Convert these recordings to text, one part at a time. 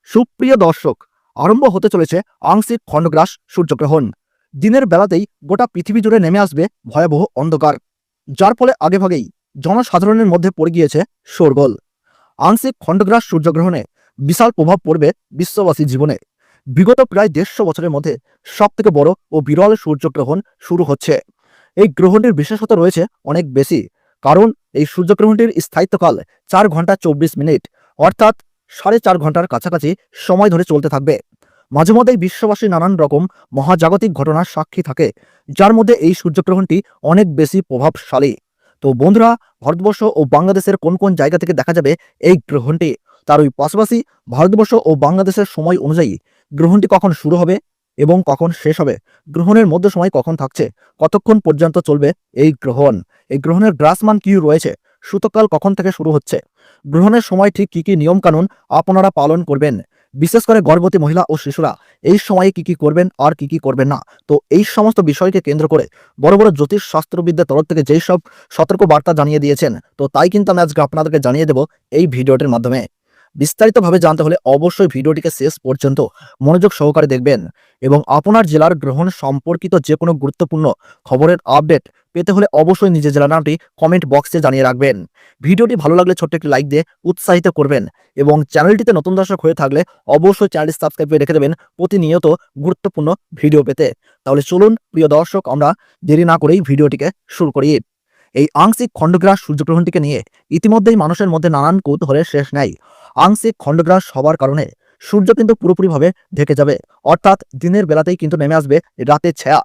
সুপ্রিয় দর্শক, আরম্ভ হতে চলেছে আংশিক খণ্ডগ্রাস সূর্যগ্রহণ। দিনের বেলাতেই গোটা পৃথিবী জুড়ে নেমে আসবে ভয়াবহ অন্ধকার, যার ফলে আগেভাগেই জনসাধারণের মধ্যে পড়ে গিয়েছে শোরগোল। আংশিক খণ্ডগ্রাস সূর্যগ্রহণে বিশাল প্রভাব পড়বে বিশ্ববাসী জীবনে। বিগত প্রায় 150 বছরের মধ্যে সবথেকে বড় ও বিরল সূর্যগ্রহণ শুরু হচ্ছে। এই গ্রহণটির বিশেষত্ব রয়েছে অনেক বেশি, কারণ এই সূর্যগ্রহণটির স্থায়িত্বকাল 4 ঘন্টা 24 মিনিট, অর্থাৎ 4.5 ঘন্টার কাছাকাছি সময় ধরে চলতে থাকবে। মাঝে মধ্যেই বিশ্ববাসী নানান রকম মহাজাগতিক ঘটনার সাক্ষী থাকে, যার মধ্যে এই সূর্যগ্রহণটি অনেক বেশি প্রভাবশালী। তো বন্ধুরা, ভারতবর্ষ ও বাংলাদেশের কোন কোন জায়গা থেকে দেখা যাবে এই গ্রহণটি, তার ওই পাশাপাশি ভারতবর্ষ ও বাংলাদেশের সময় অনুযায়ী গ্রহণটি কখন শুরু হবে এবং কখন শেষ হবে, গ্রহণের মধ্য সময় কখন থাকছে, কতক্ষণ পর্যন্ত চলবে এই গ্রহণ, এই গ্রহণের গ্রাসমান কি রয়েছে, সূতককাল কখন থেকে শুরু হচ্ছে, গ্রহণের সময় ঠিক কি কি নিয়ম কানুন আপনারা পালন করবেন, বিশেষ করে গর্ভবতী মহিলা ও শিশুরা এই সময়ে কি কি করবেন আর কি কি করবেন না। তো এই সমস্ত বিষয়কে কেন্দ্র করে বড় বড় জ্যোতিষ শাস্ত্রবিদদের তরফ থেকে যেই সব সতর্ক বার্তা জানিয়ে দিয়েছেন, তো তাই কিন্তু আমি আজকে আপনাদেরকে জানিয়ে দেব এই ভিডিওটির মাধ্যমে। বিস্তারিতভাবে জানতে হলে অবশ্যই ভিডিওটিকে শেষ পর্যন্ত মনোযোগ সহকারে দেখবেন এবং আপনার জেলার গ্রহণ সম্পর্কিত যে কোনো গুরুত্বপূর্ণ খবরের আপডেট পেতে হলে অবশ্যই নিজের জেলার নামটি কমেন্ট বক্সে জানিয়ে রাখবেন। ভিডিওটি ভালো লাগলে ছোট্ট একটি লাইক দিয়ে উৎসাহিত করবেন এবং চ্যানেলটিতে নতুন দর্শক হয়ে থাকলে অবশ্যই চ্যানেলটি সাবস্ক্রাইব করে রেখে দেবেন প্রতিনিয়ত গুরুত্বপূর্ণ ভিডিও পেতে। তাহলে চলুন প্রিয় দর্শক, আমরা দেরি না করেই ভিডিওটিকে শুরু করি। এই আংশিক খণ্ডগ্রাস সূর্যগ্রহণটিকে নিয়ে ইতিমধ্যেই মানুষের মধ্যে নানান কৌতূহলের শেষ নাই। আংশিক খণ্ডগ্রাস হবার কারণে সূর্য কিন্তু পুরোপুরিভাবে ঢেকে যাবে, অর্থাৎ দিনের বেলাতেই কিন্তু নেমে আসবে রাতের ছায়া।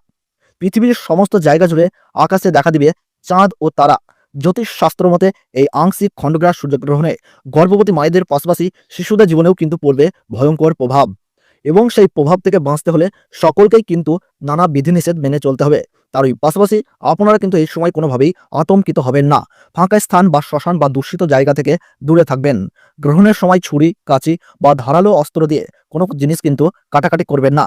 পৃথিবীর সমস্ত জায়গা জুড়ে আকাশে দেখা দিবে চাঁদ ও তারা। জ্যোতিষ শাস্ত্র মতে এই আংশিক খণ্ডগ্রাস সূর্যগ্রহণে গর্ভবতী মায়েদের পাশাপাশি শিশুদের জীবনেও কিন্তু পড়বে ভয়ঙ্কর প্রভাব, এবং সেই প্রভাব থেকে বাঁচতে হলে সকলকেই কিন্তু নানা বিধিনিষেধ মেনে চলতে হবে। তার ওই পাশাপাশি আপনারা কিন্তু এই সময় কোনোভাবেই আতঙ্কিত হবেন না। ফাঁকা স্থান বা শ্মশান বা দূষিত জায়গা থেকে দূরে থাকবেন। গ্রহণের সময় ছুরি, কাঁচি বা ধারালো অস্ত্র দিয়ে কোনো জিনিস কিন্তু কাটাকাটি করবেন না।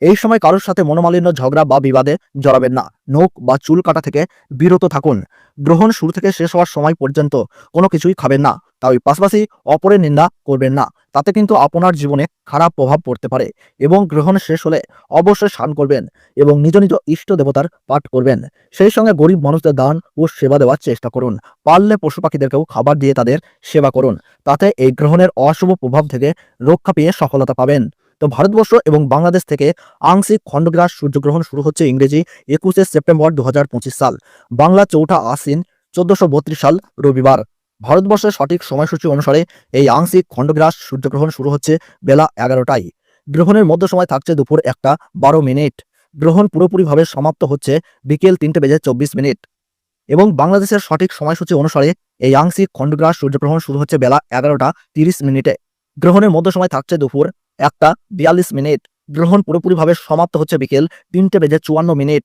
এই সময় কারোর সাথে মনোমালিন্য, ঝগড়া বা বিবাদে জড়াবেন না। নখ বা চুল কাটা থেকে বিরত থাকুন। গ্রহণ শুরু থেকে শেষ হওয়ার সময় পর্যন্ত কোনো কিছুই খাবেন না। তার পাশাপাশি অপরের নিন্দা করবেন না, তাতে কিন্তু আপনার জীবনে খারাপ প্রভাব পড়তে পারে। এবং গ্রহণ শেষ হলে অবশ্যই স্নান করবেন এবং নিজ নিজ ইষ্ট দেবতার পাঠ করবেন। সেই সঙ্গে গরিব মানুষদের দান ও সেবা দেওয়ার চেষ্টা করুন। পারলে পশু পাখিদেরকেও খাবার দিয়ে তাদের সেবা করুন, তাতে এই গ্রহণের অশুভ প্রভাব থেকে রক্ষা পেয়ে সফলতা পাবেন। তো ভারতবর্ষ এবং বাংলাদেশ থেকে আংশিক খণ্ডগ্রাস সূর্যগ্রহণ শুরু হচ্ছে ইংরেজি 21 সেপ্টেম্বর 2025 সাল, বাংলা 4 আশ্বিন 1432 সাল রবিবার। ভারতবর্ষের সঠিক সময়সূচি অনুসারে এই আংশিক খণ্ডগ্রাস সূর্যগ্রহণ শুরু হচ্ছে বেলা 11টায়। গ্রহণের মধ্য সময় থাকছে দুপুর 1:12। গ্রহণ পুরোপুরিভাবে সমাপ্ত হচ্ছে বিকেল 3:24 এবং বাংলাদেশের সঠিক সময়সূচি অনুসারে এই আংশিক খণ্ডগ্রাস সূর্যগ্রহণ শুরু হচ্ছে বেলা 11:30। গ্রহণের মধ্য সময় থাকছে দুপুর 1:42। গ্রহণ পুরোপুরিভাবে সমাপ্ত হচ্ছে বিকেল 3:54।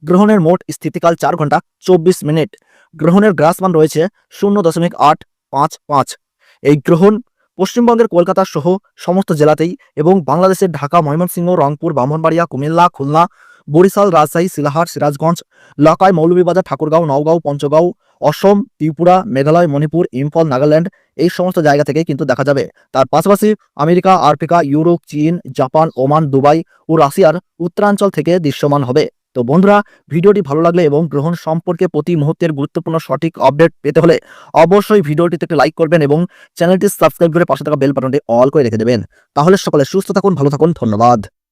গ্রহণের মোট স্থিতিকাল 4 ঘন্টা 24 মিনিট। গ্রহণের গ্রাসমান রয়েছে 0.855। এই গ্রহণ পশ্চিমবঙ্গের কলকাতা সহ সমস্ত জেলাতেই এবং বাংলাদেশের ঢাকা, ময়মনসিংহ, রংপুর, ব্রাহ্মণবাড়িয়া, কুমিল্লা, খুলনা, বরিশাল, রাজশাহী, সিলাহাট, সিরাজগঞ্জ, লাকাই, মৌলভীবাজার, ঠাকুরগাঁও, নওগাঁও, পঞ্চগাঁও, অসম, ত্রিপুরা, মেঘালয়, মণিপুর, ইম্ফল, নাগাল্যান্ড এই সমস্ত জায়গা থেকে কিন্তু দেখা যাবে। তার পাশাপাশি আমেরিকা, আফ্রিকা, ইউরোপ, চীন, জাপান, ওমান, দুবাই ও রাশিয়ার উত্তরাঞ্চল থেকে দৃশ্যমান হবে। তো বন্ধুরা, ভিডিওটি ভালো লাগলে এবং গ্রহণ সম্পর্কে প্রতি মুহূর্তের গুরুত্বপূর্ণ সঠিক আপডেট পেতে হলে অবশ্যই ভিডিওটিতে একটি লাইক করবেন এবং চ্যানেলটি সাবস্ক্রাইব করে পাশে থাকা বেল বাটনটি অল করে রেখে দেবেন। তাহলে সকলে সুস্থ থাকুন, ভালো থাকুন, ধন্যবাদ।